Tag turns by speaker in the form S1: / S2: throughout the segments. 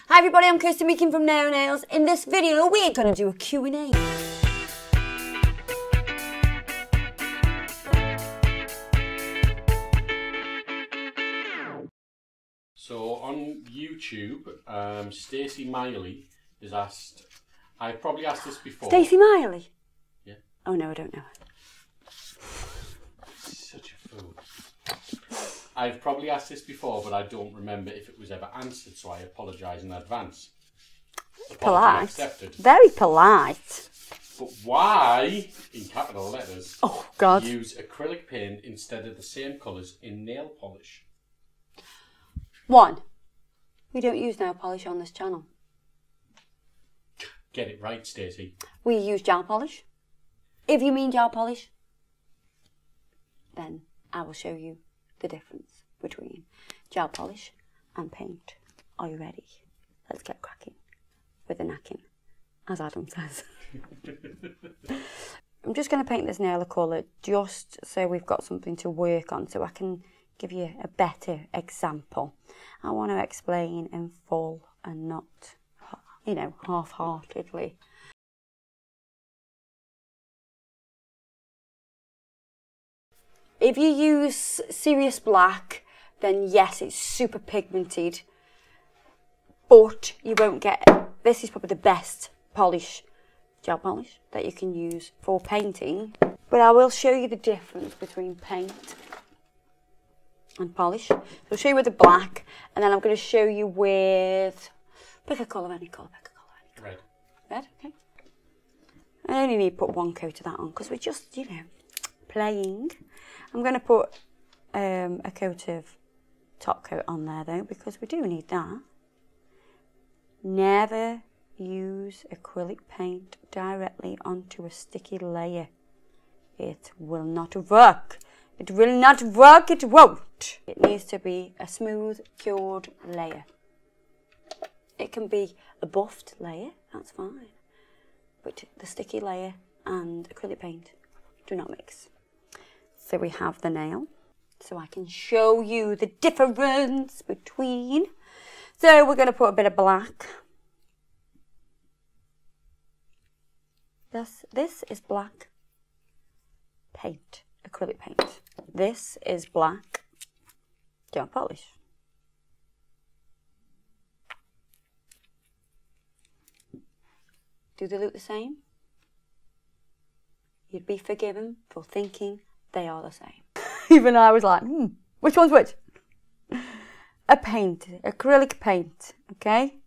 S1: Hi everybody, I'm Kirsty Meakin from Nail Nails. In this video, we're going to do a Q&A.
S2: So on YouTube, Stacey Miley has asked, I've probably asked this before.
S1: Stacey Miley?
S2: Yeah.
S1: Oh no, I don't know.
S2: Such a fool. I've probably asked this before, but I don't remember if it was ever answered, so I apologise in advance.
S1: Polite.
S2: Accepted.
S1: Very polite.
S2: But why, in capital letters,
S1: oh God,
S2: use acrylic paint instead of the same colours in nail polish?
S1: 1. We don't use nail polish on this channel.
S2: Get it right, Stacey.
S1: We use gel polish. If you mean gel polish, then I will show you the difference between gel polish and paint. Are you ready? Let's get cracking with the knacking, as Adam says. I'm just going to paint this nail a colour just so we've got something to work on, so I can give you a better example. I want to explain in full and not, you know, half-heartedly. If you use Serious Black, then yes, it's super pigmented, but you won't get, this is probably the best polish, gel polish, that you can use for painting. But I will show you the difference between paint and polish. So I'll show you with the black, and then I'm going to show you with, pick a colour, any colour, pick a colour, any colour.
S2: Red.
S1: Red, okay. I only need to put 1 coat of that on because we're just, you know, playing. I'm going to put a coat of top coat on there though, because we do need that. Never use acrylic paint directly onto a sticky layer. It will not work. It will not work, it won't. It needs to be a smooth, cured layer. It can be a buffed layer, that's fine. But the sticky layer and acrylic paint do not mix. So we have the nail. So I can show you the difference between. So we're going to put a bit of black. This is black paint, acrylic paint. This is black gel polish. Do they look the same? You'd be forgiven for thinking they are the same. Even I was like, which one's which? A paint, acrylic paint, okay?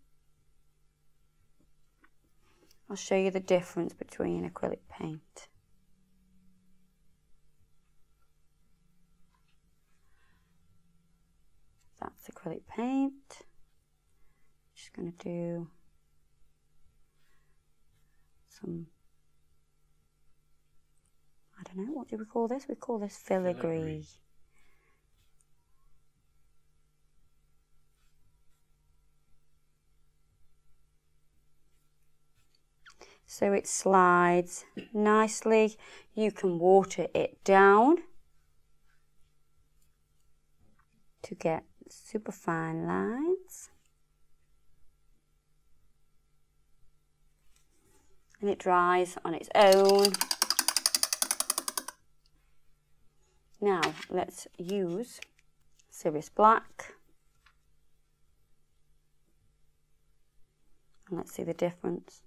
S1: I'll show you the difference between acrylic paint. That's acrylic paint. Just going to do some, I don't know, what do we call this? We call this filigree. So it slides nicely. You can water it down to get super fine lines. And it dries on its own. Now let's use Serious Black. And let's see the difference.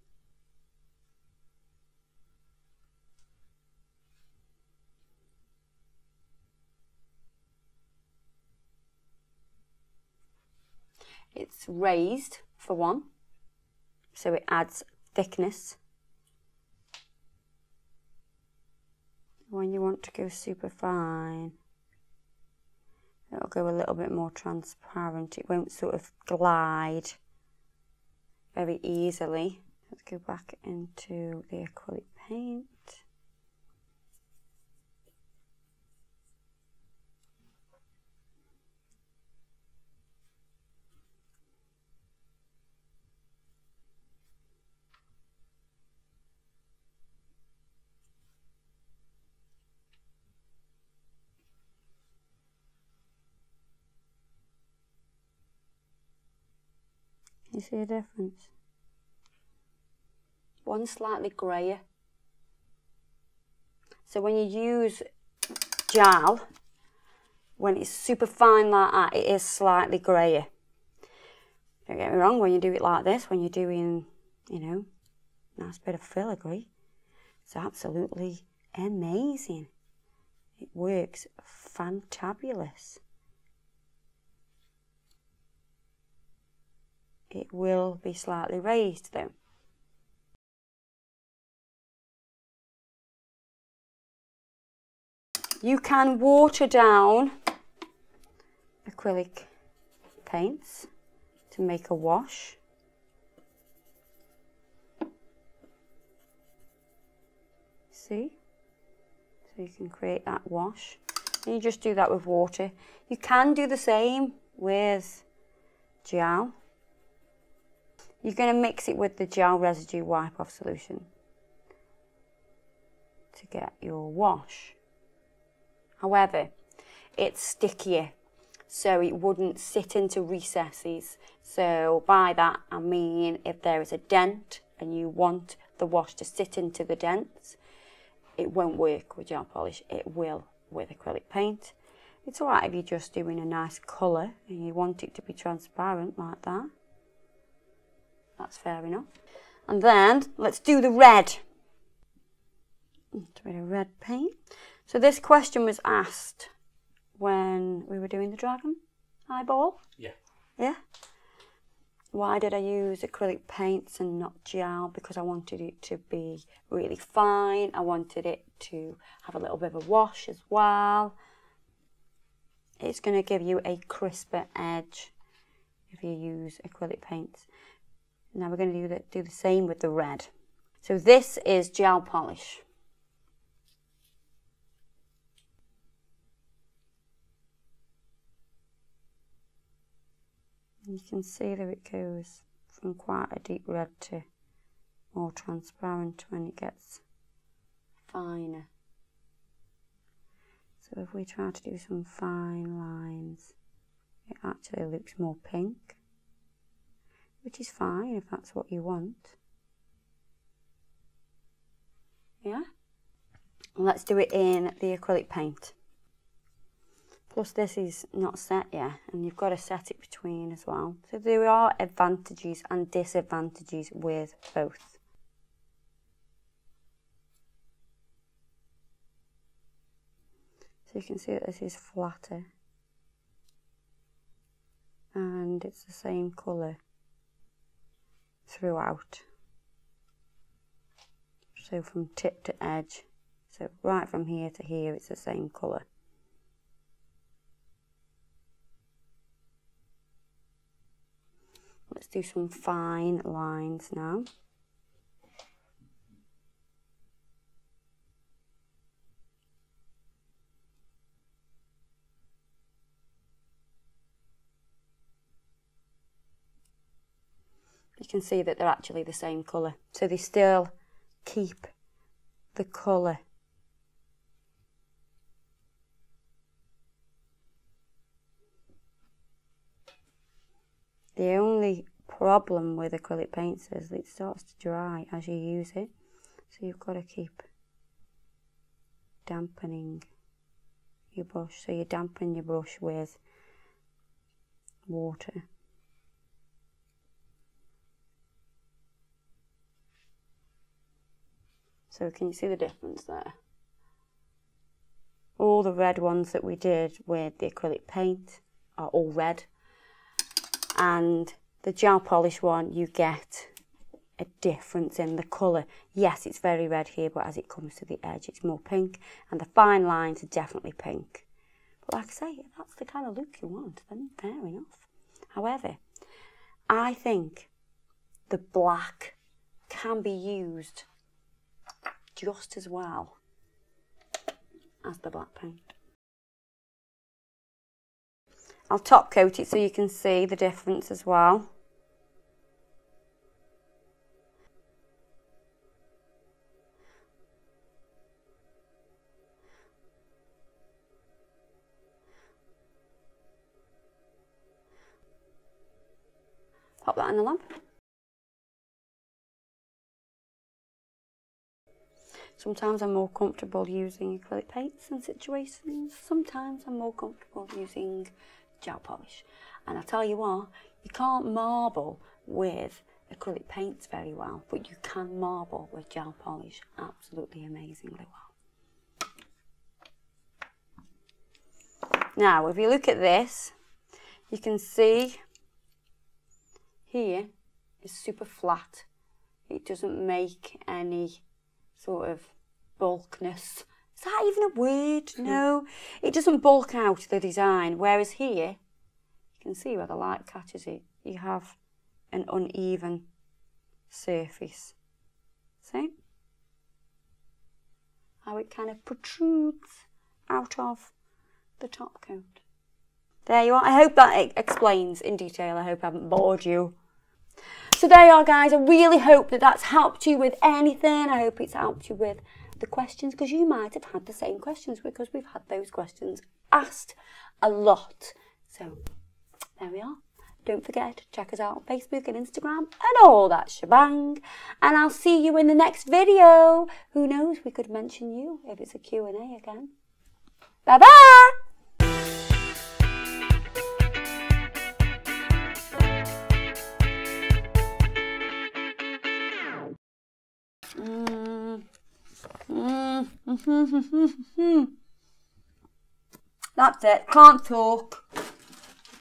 S1: It's raised for one, so it adds thickness. When you want to go super fine, it'll go a little bit more transparent. It won't sort of glide very easily. Let's go back into the acrylic paint. You see a difference? One's slightly greyer. So when you use gel, when it's super fine like that, it is slightly greyer. Don't get me wrong, when you do it like this, when you're doing, you know, nice bit of filigree, it's absolutely amazing. It works fantabulous. It will be slightly raised though. You can water down acrylic paints to make a wash. See? So you can create that wash. And you just do that with water. You can do the same with gel. You're going to mix it with the gel residue wipe-off solution to get your wash. However, it's stickier, so it wouldn't sit into recesses. So by that I mean if there is a dent and you want the wash to sit into the dents, it won't work with gel polish. It will with acrylic paint. It's alright if you're just doing a nice colour and you want it to be transparent like that. That's fair enough. And then let's do the red. A bit of red paint. So this question was asked when we were doing the dragon eyeball.
S2: Yeah.
S1: Yeah. Why did I use acrylic paints and not gel? Because I wanted it to be really fine. I wanted it to have a little bit of a wash as well. It's going to give you a crisper edge if you use acrylic paints. Now we're going to do the same with the red. So this is gel polish. You can see that it goes from quite a deep red to more transparent when it gets finer. So if we try to do some fine lines, it actually looks more pink, which is fine if that's what you want. Yeah? And let's do it in the acrylic paint. Plus this is not set yet, and you've got to set it between as well. So there are advantages and disadvantages with both. So you can see that this is flatter. And it's the same colour throughout. So from tip to edge. So right from here to here, it's the same colour. Let's do some fine lines now. You can see that they're actually the same colour, so they still keep the colour. The only problem with acrylic paints is that it starts to dry as you use it, so you've got to keep dampening your brush. So you dampen your brush with water. So can you see the difference there? All the red ones that we did with the acrylic paint are all red. And the gel polish one, you get a difference in the colour. Yes, it's very red here, but as it comes to the edge, it's more pink. And the fine lines are definitely pink. But like I say, if that's the kind of look you want, then fair enough. However, I think the black can be used just as well as the black paint. I'll top coat it so you can see the difference as well. Pop that in the lamp. Sometimes I'm more comfortable using acrylic paints in situations. Sometimes I'm more comfortable using gel polish. And I tell you what, you can't marble with acrylic paints very well, but you can marble with gel polish absolutely amazingly well. Now, if you look at this, you can see here is super flat. It doesn't make any sort of bulkness. Is that even a word? No, it doesn't bulk out the design. Whereas here, you can see where the light catches it. You have an uneven surface. See? How it kind of protrudes out of the top coat. There you are. I hope that explains in detail. I hope I haven't bored you. So there you are, guys. I really hope that that's helped you with anything. I hope it's helped you with the questions, because you might have had the same questions, because we've had those questions asked a lot. So there we are. Don't forget to check us out on Facebook and Instagram and all that shebang. And I'll see you in the next video. Who knows, we could mention you if it's a Q&A again. Bye-bye. That's it. Can't talk.